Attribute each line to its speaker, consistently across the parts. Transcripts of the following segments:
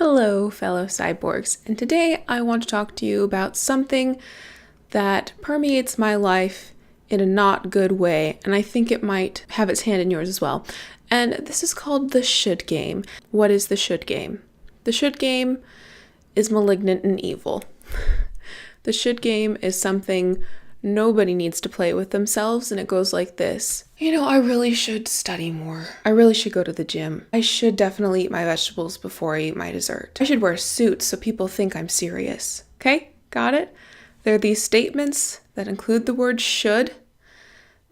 Speaker 1: Hello, fellow cyborgs, and today I want to talk to you about something that permeates my life in a not good way, and I think it might have its hand in yours as well. And this is called the should game. What is the should game? The should game is malignant and evil. The should game is something nobody needs to play with themselves, and it goes like this. I really should study more. I really should go to the gym. I should definitely eat my vegetables before I eat my dessert. I should wear a suit so people think I'm serious. Okay? Got it? There are these statements that include the word should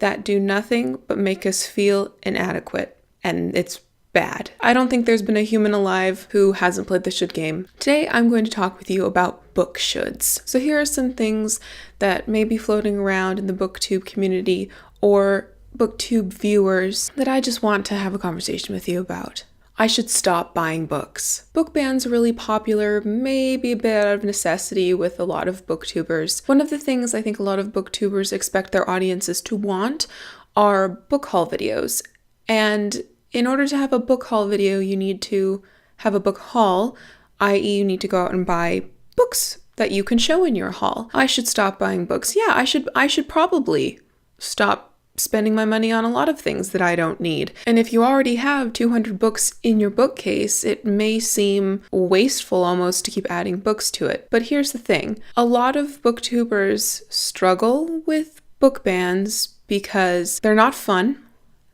Speaker 1: that do nothing but make us feel inadequate, and it's bad. I don't think there's been a human alive who hasn't played the should game. Today, I'm going to talk with you about book shoulds. So here are some things that may be floating around in the booktube community or booktube viewers that I just want to have a conversation with you about. I should stop buying books. Book bans are really popular, maybe a bit out of necessity with a lot of booktubers. One of the things I think a lot of booktubers expect their audiences to want are book haul videos. And in order to have a book haul video, you need to have a book haul, i.e. you need to go out and buy books that you can show in your haul. I should stop buying books. Yeah, I should probably stop spending my money on a lot of things that I don't need. And if you already have 200 books in your bookcase, it may seem wasteful almost to keep adding books to it. But here's the thing. A lot of booktubers struggle with book bans because they're not fun.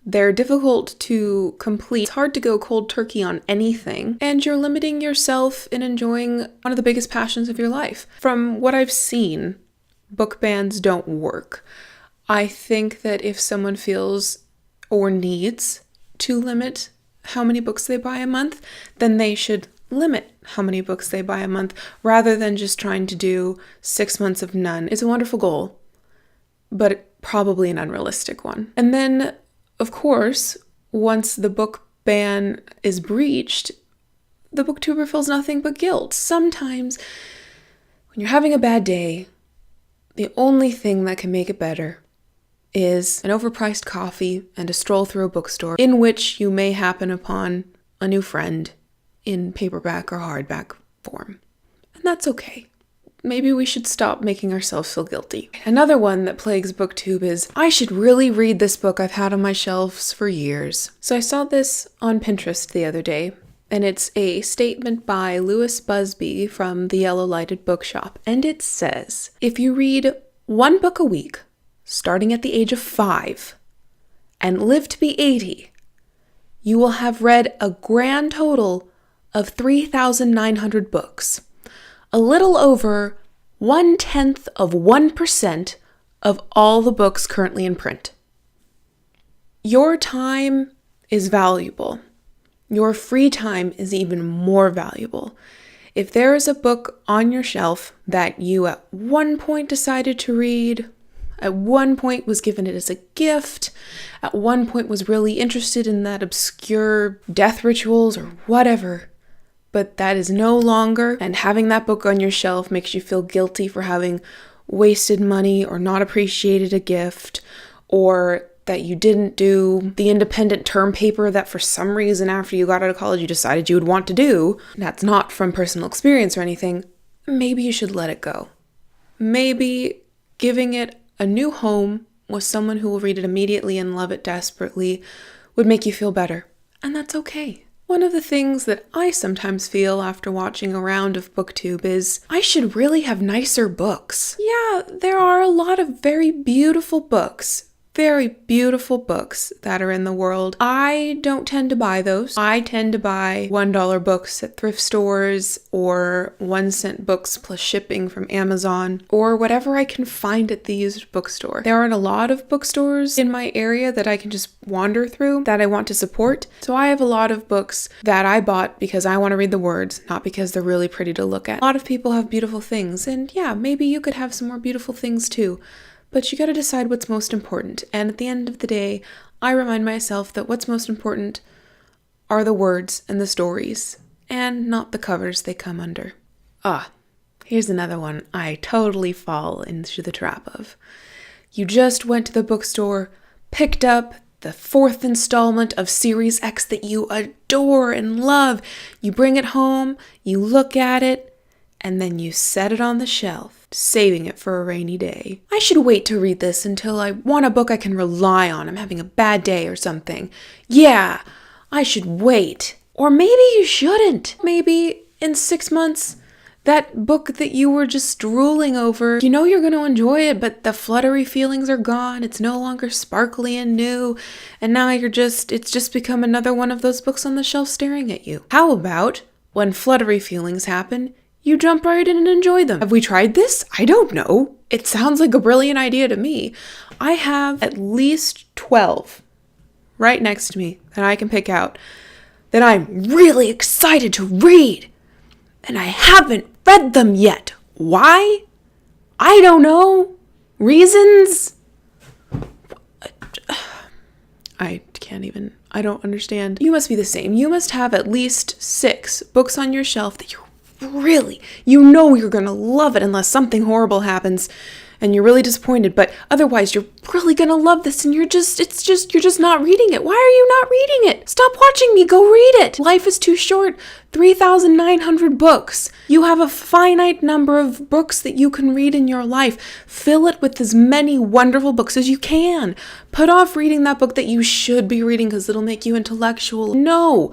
Speaker 1: They're difficult to complete. It's hard to go cold turkey on anything, and you're limiting yourself in enjoying one of the biggest passions of your life. From what I've seen, book bans don't work. I think that if someone feels or needs to limit how many books they buy a month, then they should limit how many books they buy a month rather than just trying to do 6 months of none. It's a wonderful goal, but probably an unrealistic one. And then, of course, once the book ban is breached, the booktuber feels nothing but guilt. Sometimes, when you're having a bad day, the only thing that can make it better is an overpriced coffee and a stroll through a bookstore in which you may happen upon a new friend in paperback or hardback form. And that's okay. Maybe we should stop making ourselves feel guilty. Another one that plagues booktube is, I should really read this book I've had on my shelves for years. So I saw this on Pinterest the other day, and it's a statement by Louis Busby from the Yellow Lighted Bookshop. And it says, if you read one book a week, starting at the age of 5, and live to be 80, you will have read a grand total of 3,900 books. A little over 0.1% of all the books currently in print. Your time is valuable. Your free time is even more valuable. If there is a book on your shelf that you at one point decided to read, at one point was given it as a gift, at one point was really interested in that obscure death rituals or whatever, but that is no longer, and having that book on your shelf makes you feel guilty for having wasted money or not appreciated a gift, or that you didn't do the independent term paper that for some reason after you got out of college you decided you would want to do. That's not from personal experience or anything. Maybe you should let it go. Maybe giving it a new home with someone who will read it immediately and love it desperately would make you feel better. And that's okay. One of the things that I sometimes feel after watching a round of booktube is, I should really have nicer books. Yeah, there are a lot of very beautiful books that are in the world. I don't tend to buy those. I tend to buy $1 books at thrift stores or 1-cent books plus shipping from Amazon or whatever I can find at the used bookstore. There aren't a lot of bookstores in my area that I can just wander through that I want to support. So I have a lot of books that I bought because I want to read the words, not because they're really pretty to look at. A lot of people have beautiful things, and yeah, maybe you could have some more beautiful things too. But you gotta decide what's most important. And at the end of the day, I remind myself that what's most important are the words and the stories, and not the covers they come under. Here's another one I totally fall into the trap of. You just went to the bookstore, picked up the fourth installment of Series X that you adore and love. You bring it home, you look at it, and then you set it on the shelf, saving it for a rainy day. I should wait to read this until I want a book I can rely on. I'm having a bad day or something. Yeah, I should wait. Or maybe you shouldn't. Maybe in 6 months, that book that you were just drooling over, you know you're going to enjoy it, but the fluttery feelings are gone. It's no longer sparkly and new. And now it's just become another one of those books on the shelf staring at you. How about when fluttery feelings happen, you jump right in and enjoy them? Have we tried this? I don't know. It sounds like a brilliant idea to me. I have at least 12 right next to me that I can pick out that I'm really excited to read. And I haven't read them yet. Why? I don't know. Reasons? I don't understand. You must be the same. You must have at least 6 books on your shelf that you know you're gonna love it unless something horrible happens and you're really disappointed, but otherwise you're really gonna love this and you're just not reading it. Why are you not reading it? Stop watching me, go read it. Life is too short. 3,900 books. You have a finite number of books that you can read in your life. Fill it with as many wonderful books as you can. Put off reading that book that you should be reading because it'll make you intellectual. No.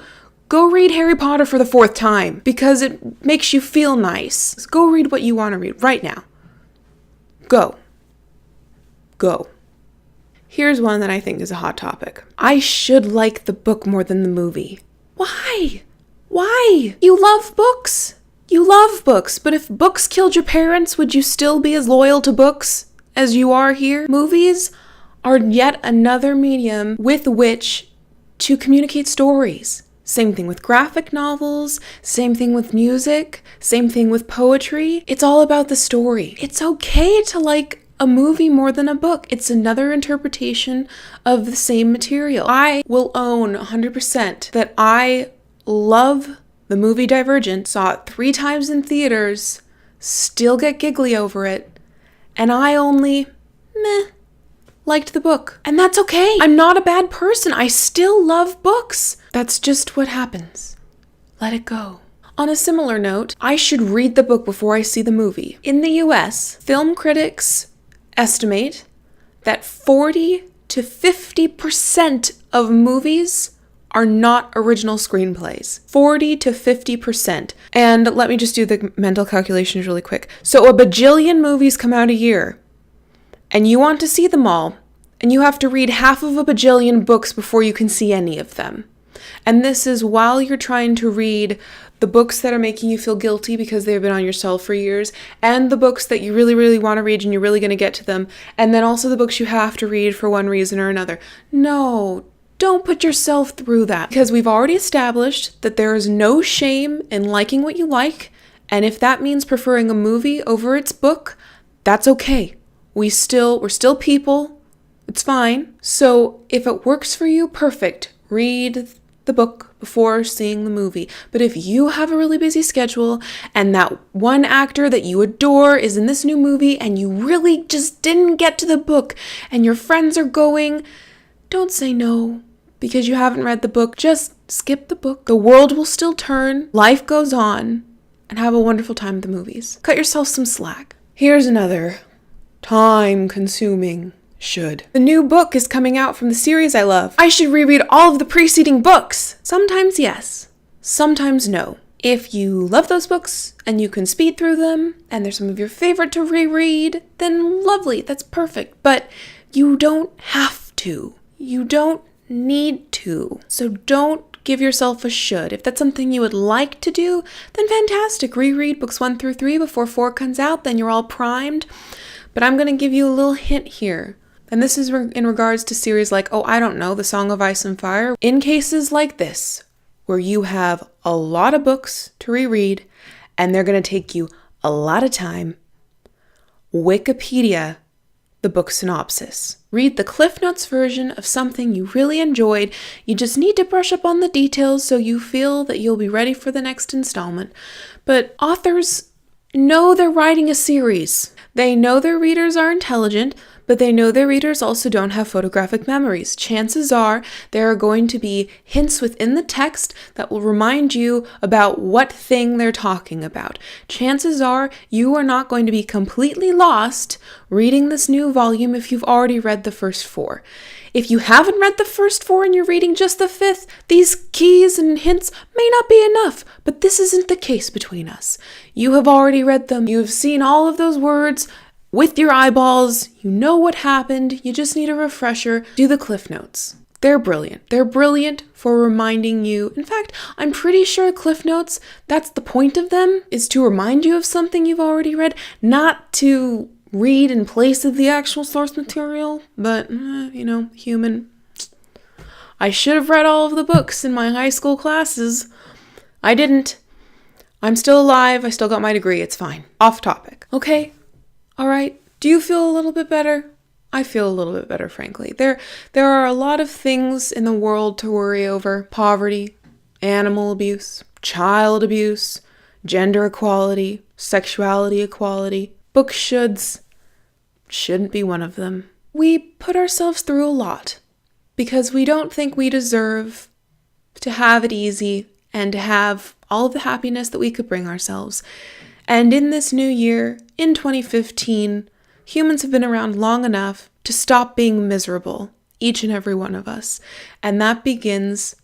Speaker 1: Go read Harry Potter for the 4th time because it makes you feel nice. Go read what you want to read right now. Go. Here's one that I think is a hot topic. I should like the book more than the movie. Why? You love books. But if books killed your parents, would you still be as loyal to books as you are here? Movies are yet another medium with which to communicate stories. Same thing with graphic novels, same thing with music, same thing with poetry. It's all about the story. It's okay to like a movie more than a book. It's another interpretation of the same material. I will own 100% that I love the movie Divergent, saw it 3 times in theaters, still get giggly over it, and I only liked the book. And that's okay. I'm not a bad person. I still love books. That's just what happens. Let it go. On a similar note, I should read the book before I see the movie. In the US, film critics estimate that 40 to 50% of movies are not original screenplays. 40 to 50%. And let me just do the mental calculations really quick. So a bajillion movies come out a year. And you want to see them all, and you have to read half of a bajillion books before you can see any of them. And this is while you're trying to read the books that are making you feel guilty because they've been on your shelf for years, and the books that you really, really want to read and you're really going to get to them, and then also the books you have to read for one reason or another. No, don't put yourself through that, because we've already established that there is no shame in liking what you like, and if that means preferring a movie over its book, that's okay. We're still people. It's fine. So if it works for you, perfect. Read the book before seeing the movie. But if you have a really busy schedule and that one actor that you adore is in this new movie and you really just didn't get to the book and your friends are going, don't say no because you haven't read the book. Just skip the book. The world will still turn. Life goes on. And have a wonderful time at the movies. Cut yourself some slack. Here's another time-consuming should. The new book is coming out from the series I love. I should reread all of the preceding books. Sometimes yes, sometimes no. If you love those books and you can speed through them and they're some of your favorite to reread, then lovely, that's perfect. But you don't have to. You don't need to. So don't give yourself a should. If that's something you would like to do, then fantastic. Reread books 1 through 3 before 4 comes out, then you're all primed. But I'm going to give you a little hint here. And this is in regards to series like, The Song of Ice and Fire. In cases like this, where you have a lot of books to reread, and they're going to take you a lot of time, Wikipedia the book synopsis. Read the Cliff Notes version of something you really enjoyed. You just need to brush up on the details so you feel that you'll be ready for the next installment. But authors know they're writing a series. They know their readers are intelligent, But they know their readers also don't have photographic memories. Chances are there are going to be hints within the text that will remind you about what thing they're talking about. Chances are you are not going to be completely lost reading this new volume if you've already read the first 4. If you haven't read the first 4 and you're reading just the 5th, these keys and hints may not be enough, but this isn't the case between us. You have already read them. You've seen all of those words with your eyeballs. You know what happened. You just need a refresher. Do the Cliff Notes. They're brilliant. They're brilliant for reminding you. In fact, I'm pretty sure Cliff Notes, that's the point of them, is to remind you of something you've already read, not to read in place of the actual source material, but, human. I should have read all of the books in my high school classes. I didn't. I'm still alive. I still got my degree. It's fine. Off topic. Okay. All right. Do you feel a little bit better? I feel a little bit better, frankly. There are a lot of things in the world to worry over. Poverty, animal abuse, child abuse, gender equality, sexuality equality. Book shouldn't be one of them. We put ourselves through a lot because we don't think we deserve to have it easy and to have all of the happiness that we could bring ourselves. And in this new year, in 2015, humans have been around long enough to stop being miserable, each and every one of us. And that begins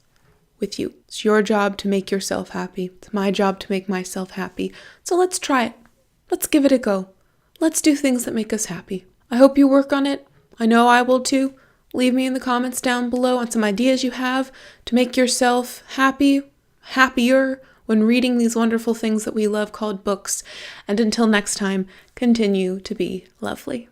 Speaker 1: with you. It's your job to make yourself happy. It's my job to make myself happy. So let's try it. Let's give it a go. Let's do things that make us happy. I hope you work on it. I know I will too. Leave me in the comments down below on some ideas you have to make yourself happier when reading these wonderful things that we love called books. And until next time, continue to be lovely.